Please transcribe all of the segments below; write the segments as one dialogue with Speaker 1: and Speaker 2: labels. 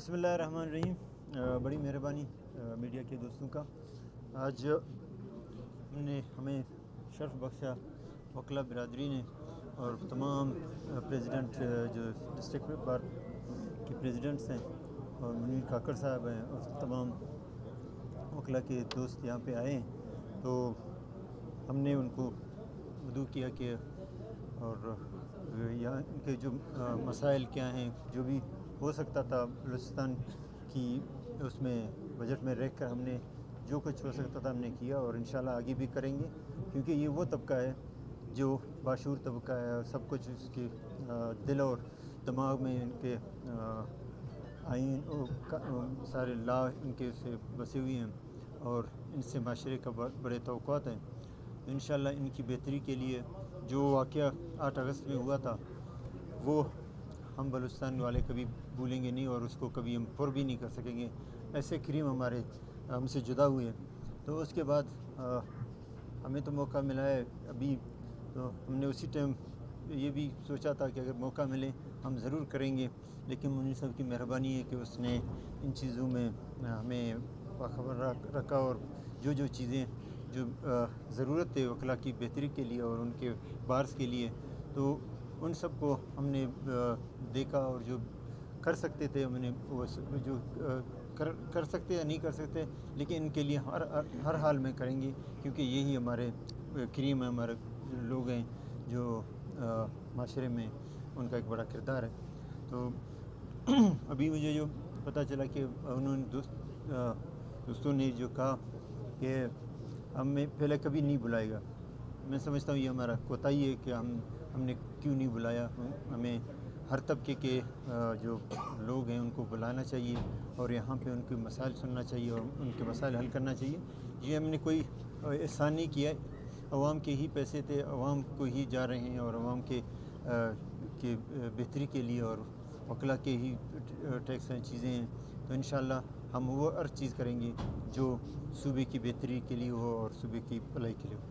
Speaker 1: بسم اللہ الرحمن الرحیم. بڑی مہربانی میڈیا کے دوستوں کا. آج ہمیں شرف بخشا وکلا برادری نے اور تمام پریزیڈنٹ جو ڈسٹرکٹ بار کے پریزیڈنٹس ہیں اور منیر کاکڑ صاحب ہیں اور تمام وکلا کے دوست یہاں پہ آئے ہیں. تو ہم نے ان کو مدعو کیا کہ اور یہاں ان کے جو مسائل کیا ہیں، جو بھی ہو سکتا تھا بلوچستان کی اس میں بجٹ میں رہ کر ہم نے جو کچھ ہو سکتا تھا ہم نے کیا، اور انشاءاللہ آگے بھی کریں گے، کیونکہ یہ وہ طبقہ ہے جو باشعور طبقہ ہے. سب کچھ اس کے دل اور دماغ میں ان کے آئین سارے لا ان کے سے بسے ہوئے ہیں اور ان سے معاشرے کا بڑے توقعات ہیں. انشاءاللہ ان کی بہتری کے لیے جو واقعہ 8 اگست میں ہوا تھا وہ ہم بلوچستان والے کبھی بھولیں گے نہیں اور اس کو کبھی ہم پر بھی نہیں کر سکیں گے. ایسے کریم ہمارے ہم سے جدا ہوئے. تو اس کے بعد ہمیں تو موقع ملا ہے ابھی، تو ہم نے اسی ٹائم یہ بھی سوچا تھا کہ اگر موقع ملے ہم ضرور کریں گے، لیکن منیر صاحب کی مہربانی ہے کہ اس نے ان چیزوں میں ہمیں باخبر رکھا، اور جو چیزیں جو ضرورت ہے وکلا کی بہتری کے لیے اور ان کے بارس کے لیے، تو ان سب کو ہم نے دیکھا، اور جو کر سکتے تھے ہم نے وہ جو کر سکتے یا نہیں کر سکتے، لیکن ان کے لیے ہر حال میں کریں گے، کیونکہ یہی ہمارے کریم ہیں، ہمارے لوگ ہیں جو معاشرے میں ان کا ایک بڑا کردار ہے. تو ابھی مجھے جو پتہ چلا کہ انہوں نے دوستوں نے جو کہا کہ ہمیں پہلے کبھی نہیں بلائے گا. میں سمجھتا ہوں یہ ہمارا کوتاہی ہے کہ ہم نے کیوں نہیں بلایا. ہمیں ہر طبقے کے جو لوگ ہیں ان کو بلانا چاہیے اور یہاں پہ ان کے مسائل سننا چاہیے اور ان کے مسائل حل کرنا چاہیے. یہ ہم نے کوئی احسان نہیں کیا، عوام کے ہی پیسے تھے، عوام کو ہی جا رہے ہیں اور عوام کے بہتری کے لیے اور وکلا کے ہی ٹیکس ہیں، چیزیں ہیں. تو انشاءاللہ ہم وہ ہر چیز کریں گے جو صوبے کی بہتری کے لیے ہو اور صوبے کی بھلائی کے لیے ہو.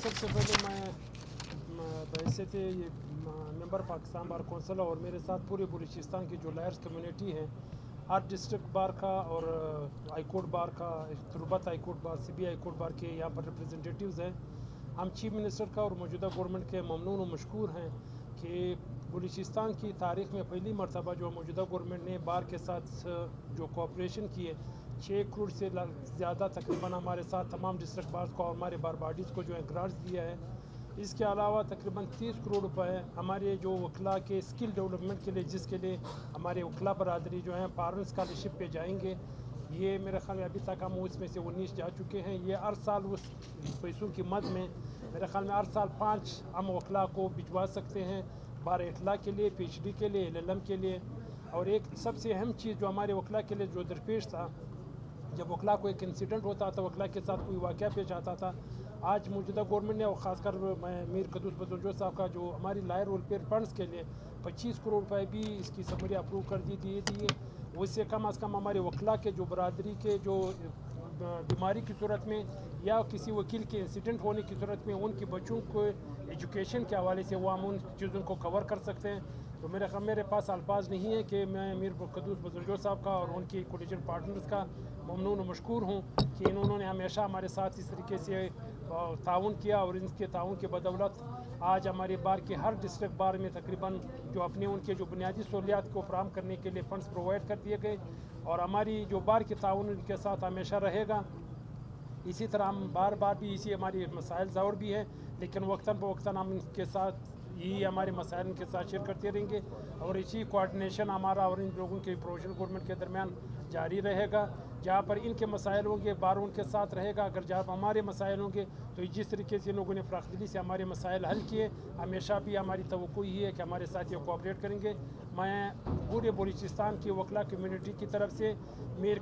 Speaker 2: سب سے پہلے میں بحیثیت ممبر پاکستان بار کونسل اور میرے ساتھ پورے بلوچستان کی جو لائرز کمیونٹی ہے، ہر ڈسٹرکٹ بار کا اور ہائی کورٹ بار کا، تربت high court bar, CBI high court bar کے یہاں پر ریپرزنٹیٹیوز ہیں. ہم چیف منسٹر کا اور موجودہ گورنمنٹ کے ممنون و مشکور ہیں کہ بلوچستان کی تاریخ میں پہلی مرتبہ جو موجودہ گورنمنٹ نے بار کے ساتھ جو کوآپریشن کی ہے، 6 کروڑ سے زیادہ تقریباً ہمارے ساتھ تمام ڈسٹرکٹ بارز کو اور ہمارے بار باڈیز کو جو ہے گرانٹس دیا ہے. اس کے علاوہ تقریباً 30 کروڑ روپے ہمارے جو وکلا کے اسکل ڈیولپمنٹ کے لیے، جس کے لیے ہمارے وکلا برادری جو ہیں فارن اسکالرشپ پہ جائیں گے. یہ میرے خیال میں ابھی تک ہم اس میں سے 19 جا چکے ہیں. یہ ہر سال اس پیسوں کی مد میں میرے خیال میں ہر سال 5 ہم وکلا کو بھجوا سکتے ہیں، بار اطلاع کے لیے، PhD کے لیے، LLM کے لیے. اور ایک سب سے اہم چیز جو ہمارے وکلا کے لیے جو درپیش تھا، جب وکلا کو ایک انسیڈنٹ ہوتا تھا، وکلا کے ساتھ کوئی واقعہ پیش آتا تھا، آج موجودہ گورنمنٹ نے اور خاص کر میں میر قدوس بزرجو صاحب کا جو ہماری لائر ویلفیئر فنڈز کے لیے 25 کروڑ روپے بھی اس کی سمری اپروو کر دی ہے. اس سے کم از کم ہمارے وکلا کے جو برادری کے جو بیماری کی صورت میں یا کسی وکیل کے انسیڈنٹ ہونے کی صورت میں ان کے بچوں کو ایجوکیشن کے حوالے سے وہ ہم ان چیزوں کو کور کر سکتے ہیں. تو میرے پاس الفاظ نہیں ہے کہ میں میر قدوس بزرجو صاحب کا اور ان کی کولیجن پارٹنرز کا ممنون و مشکور ہوں کہ انہوں نے ہمیشہ ہمارے ساتھ اس طریقے سے تعاون کیا، اور ان کے تعاون کے بدولت آج ہمارے بار کے ہر ڈسٹرکٹ بار میں تقریباً جو اپنے ان کے جو بنیادی سہولیات کو فراہم کرنے کے لیے فنڈز پرووائڈ کر دیے گئے. اور ہماری جو بار کے تعاون ان کے ساتھ ہمیشہ رہے گا. اسی طرح ہم بار بھی اسی ہماری مسائل ضرور بھی ہیں، لیکن وقتاً فوقتاً ہم ان کے ساتھ یہی ہمارے مسائل ان کے ساتھ شیئر کرتے رہیں گے، اور اسی کوآرڈینیشن ہمارا اور ان لوگوں کے پروویژنل گورنمنٹ کے درمیان جاری رہے گا. جہاں پر ان کے مسائل ہوں گے بار ان کے ساتھ رہے گا، اگر جہاں ہمارے مسائل ہوں گے تو جس طریقے سے ان لوگوں نے فراخ دلی سے ہمارے مسائل حل کیے، ہمیشہ بھی ہماری توقع یہ ہے کہ ہمارے ساتھ یہ کوآپریٹ کریں گے. میں پورے بلوچستان کی وکلا کمیونٹی کی طرف سے میر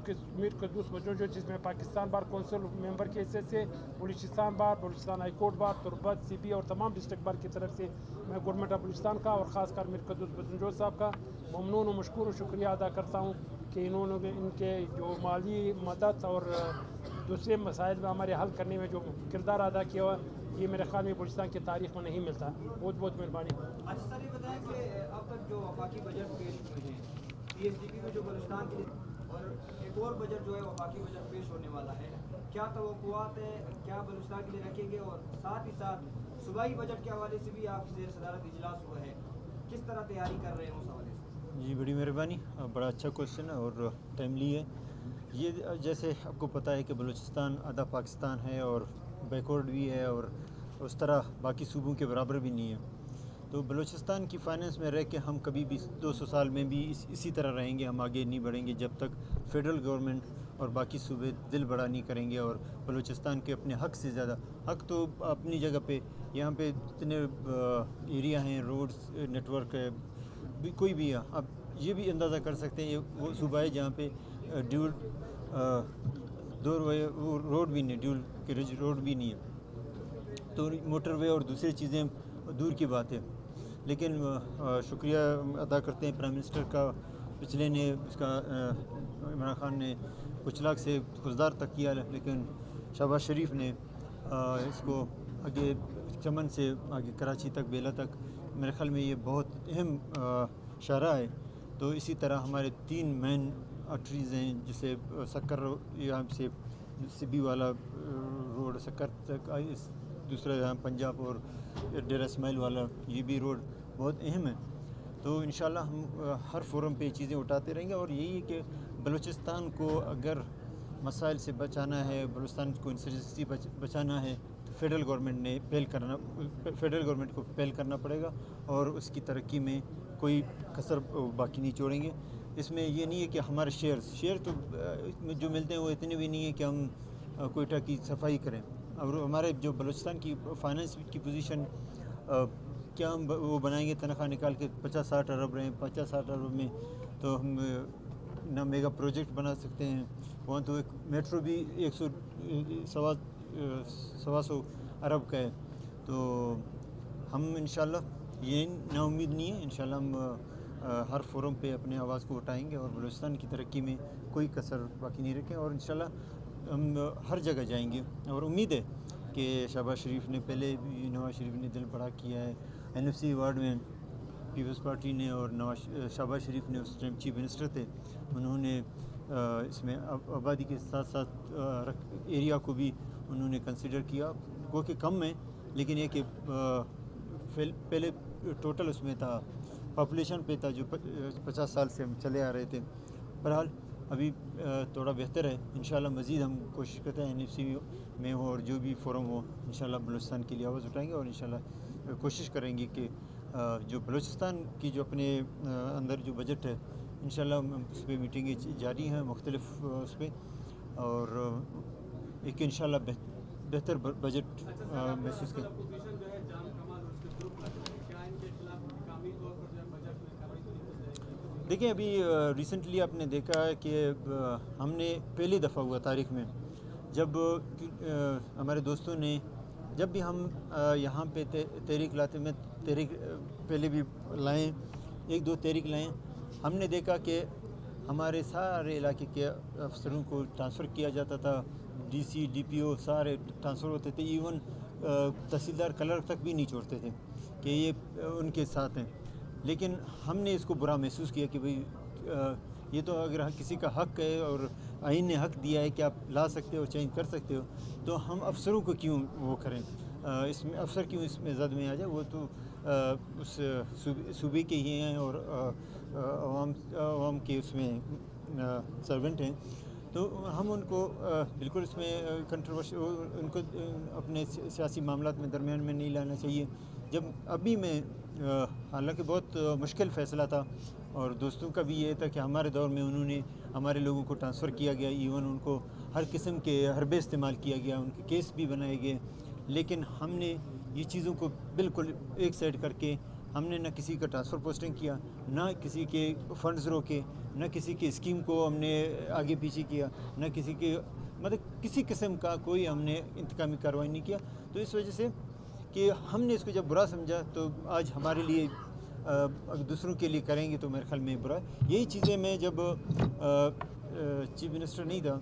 Speaker 2: قدوس بزرجو، جس میں پاکستان بار کونسل ممبر کے حیثیت سے بلوچستان بار، بلوچستان ہائی کورٹ بار، تربت، CBI اور تمام ڈسٹرکٹ بار کی طرف سے میں گورنمنٹ آف بلوچستان کا اور خاص کر میر قدوس بزرجو صاحب کا ممنون و مشکور و شکریہ ادا کرتا ہوں کہ انہوں نے ان کے جو مالی مدد اور دوسرے مسائل میں ہمارے حل کرنے میں جو کردار ادا کیا ہوا، یہ میرے خیال میں بلوچستان کی تاریخ میں نہیں ملتا. بہت بہت مہربانی.
Speaker 3: اچھا سر یہ بتائیں کہ اب تک جو وفاقی بجٹ پیش ہوئے ہیں پی ایس ڈی پی میں جو بلوچستان کے اور ایک اور بجٹ جو ہے وفاقی بجٹ پیش ہونے والا ہے, کیا توقعات ہیں, کیا بلوچستان کے لیے رکھیں گے؟ اور ساتھ ہی ساتھ صوبائی بجٹ کے حوالے سے بھی آپ زیر صدارت اجلاس ہوا ہے, کس طرح تیاری کر رہے ہیں اس حوالے سے؟
Speaker 1: جی بڑی مہربانی, بڑا اچھا کوشچن ہے اور ٹائملی ہے. یہ جیسے آپ کو پتہ ہے کہ بلوچستان آدھا پاکستان ہے اور بیکورڈ بھی ہے اور اس طرح باقی صوبوں کے برابر بھی نہیں ہے. تو بلوچستان کی فائننس میں رہ کے ہم کبھی بھی 200 سال میں بھی اسی طرح رہیں گے, ہم آگے نہیں بڑھیں گے جب تک فیڈرل گورنمنٹ اور باقی صوبے دل بڑا نہیں کریں گے اور بلوچستان کے اپنے حق سے زیادہ حق تو اپنی جگہ پہ یہاں پہ اتنے ایریا ہیں, روڈز نیٹ ورک ہے, کوئی بھی ہے. اب یہ بھی اندازہ کر سکتے ہیں یہ وہ صوبہ ہے جہاں پہ ڈیول دور وے روڈ بھی نہیں, ڈیول کیریج روڈ بھی نہیں ہے, تو موٹر وے اور دوسری چیزیں دور کی بات ہے. لیکن شکریہ ادا کرتے ہیں پرائم منسٹر کا, پچھلے نے اس کا عمران خان نے کچھ لاکھ سے خزدار تک کیا, لیکن شہباز شریف نے اس کو آگے چمن سے آگے کراچی تک, بیلا تک, میرے خیال میں یہ بہت اہم شاہراہ ہے. تو اسی طرح ہمارے 3 مین آرٹریز ہیں, جسے سکر یہاں سے سبی والا روڈ سکر تک, دوسرا یہاں پنجاب اور ڈیرہ اسماعیل والا یہ بھی روڈ بہت اہم ہے. تو انشاءاللہ ہم ہر فورم پہ یہ چیزیں اٹھاتے رہیں گے. اور یہی ہے کہ بلوچستان کو اگر مسائل سے بچانا ہے, بلوچستان کو انسرجنسی بچانا ہے, تو فیڈرل گورنمنٹ کو پہل کرنا پڑے گا اور اس کی ترقی میں کوئی کسر باقی نہیں چھوڑیں گے. اس میں یہ نہیں ہے کہ ہمارے شیئر تو جو ملتے ہیں وہ اتنے بھی نہیں ہیں کہ ہم کوئٹہ کی صفائی کریں. اور ہمارے جو بلوچستان کی فائننس کی پوزیشن کیا ہم وہ بنائیں گے تنخواہ نکال کے 50-60 ارب رہیں, 50-60 ارب میں تو ہم نہ میگا پروجیکٹ بنا سکتے ہیں. وہاں تو ایک میٹرو بھی 100 ارب کا ہے. تو ہم انشاءاللہ یہ نا امید نہیں ہے, انشاءاللہ ہم ہر فورم پہ اپنے آواز کو اٹھائیں گے اور بلوچستان کی ترقی میں کوئی کسر باقی نہیں رکھیں, اور انشاءاللہ ہم ہر جگہ جائیں گے. اور امید ہے کہ شہباز شریف نے پہلے بھی, نواز شریف نے دل بڑا کیا ہے NFC ایوارڈ میں, پیپلز پارٹی نے, اور شہباز شریف نے اس ٹائم چیف منسٹر تھے, انہوں نے اس میں آبادی کے ساتھ ساتھ ایریا کو بھی انہوں نے کنسیڈر کیا, وہ کہ کم ہے لیکن یہ کہ پہلے ٹوٹل اس میں تھا پاپولیشن پہ تھا جو 50 سال سے ہم چلے آ رہے تھے. بہرحال ابھی تھوڑا بہتر ہے. انشاءاللہ مزید ہم کوشش کرتے ہیں NFC میں ہو اور جو بھی فورم ہو, انشاءاللہ بلوچستان کے لیے آواز اٹھائیں گے اور انشاءاللہ کوشش کریں گے کہ جو بلوچستان کی جو اپنے اندر جو بجٹ ہے, انشاءاللہ اس پہ میٹنگیں جاری ہیں مختلف اس پہ, اور ایک انشاءاللہ بہتر بجٹ محسوس کریں. دیکھیں ابھی ریسنٹلی آپ نے دیکھا ہے کہ ہم نے پہلی دفعہ ہوا تاریخ میں جب ہمارے دوستوں نے, جب بھی ہم یہاں پہ تحریک لاتے, میں تحریک پہلے بھی لائیں, 1-2 تحریک لائیں, ہم نے دیکھا کہ ہمارے سارے علاقے کے افسروں کو ٹرانسفر کیا جاتا تھا, DC DPO سارے ٹرانسفر ہوتے تھے, ایون تحصیلدار کلرک تک بھی نہیں چھوڑتے تھے کہ یہ ان کے ساتھ ہیں. لیکن ہم نے اس کو برا محسوس کیا کہ بھئی یہ تو اگر کسی کا حق ہے اور آئین نے حق دیا ہے کہ آپ لا سکتے ہو, چینج کر سکتے ہو, تو ہم افسروں کو کیوں وہ کریں, اس میں افسر کیوں اس میں زد میں آ جائے. وہ تو اس صوبے کے ہی ہیں اور عوام کے اس میں سرونٹ ہیں, تو ہم ان کو بالکل اس میں کنٹروورشل, ان کو اپنے سیاسی معاملات میں درمیان میں نہیں لانا چاہیے. جب ابھی میں حالانکہ بہت مشکل فیصلہ تھا اور دوستوں کا بھی یہ تھا کہ ہمارے دور میں انہوں نے ہمارے لوگوں کو ٹرانسفر کیا گیا, ایون ان کو ہر قسم کے حربے استعمال کیا گیا, ان کے کیس بھی بنائے گئے, لیکن ہم نے یہ چیزوں کو بالکل ایک سائڈ کر کے ہم نے نہ کسی کا ٹرانسفر پوسٹنگ کیا, نہ کسی کے فنڈز روکے, نہ کسی کی اسکیم کو ہم نے آگے پیچھے کیا, نہ کسی کے مطلب کسی قسم کا کوئی ہم نے انتقامی کارروائی نہیں کیا. تو اس وجہ سے کہ ہم نے اس کو جب برا سمجھا تو آج ہمارے لیے اگر دوسروں کے لیے کریں گے تو میرے خیال میں برا ہے. یہی چیزیں میں جب چیف منسٹر نہیں تھا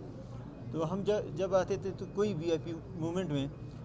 Speaker 1: تو ہم جب آتے تھے تو کوئی VIP موومنٹ میں